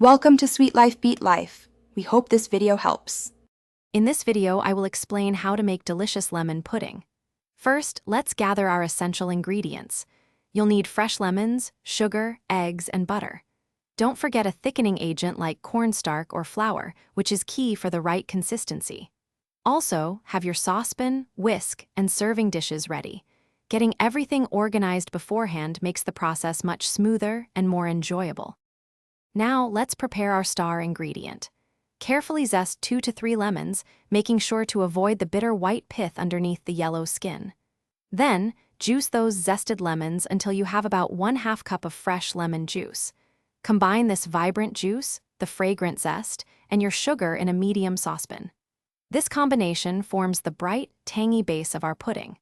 Welcome to Sweet Life Beat Life. We hope this video helps. In this video, I will explain how to make delicious lemon pudding. First, let's gather our essential ingredients. You'll need fresh lemons, sugar, eggs, and butter. Don't forget a thickening agent like cornstarch or flour, which is key for the right consistency. Also, have your saucepan, whisk, and serving dishes ready. Getting everything organized beforehand makes the process much smoother and more enjoyable. Now, let's prepare our star ingredient. Carefully zest 2 to 3 lemons, making sure to avoid the bitter white pith underneath the yellow skin. Then, juice those zested lemons until you have about 1/2 cup of fresh lemon juice. Combine this vibrant juice, the fragrant zest, and your sugar in a medium saucepan. This combination forms the bright, tangy base of our pudding.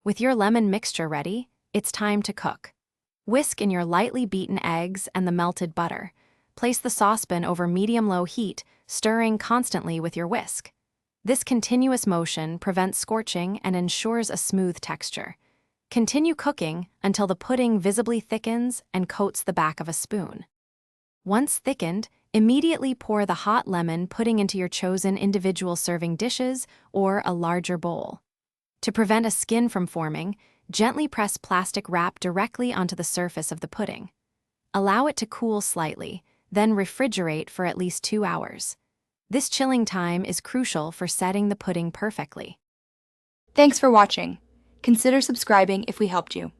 With your lemon mixture ready, it's time to cook. Whisk in your lightly beaten eggs and the melted butter. Place the saucepan over medium-low heat, stirring constantly with your whisk. This continuous motion prevents scorching and ensures a smooth texture. Continue cooking until the pudding visibly thickens and coats the back of a spoon. Once thickened, immediately pour the hot lemon pudding into your chosen individual serving dishes or a larger bowl. To prevent a skin from forming, gently press plastic wrap directly onto the surface of the pudding. Allow it to cool slightly, then refrigerate for at least 2 hours. This chilling time is crucial for setting the pudding perfectly. Thanks for watching. Consider subscribing if we helped you.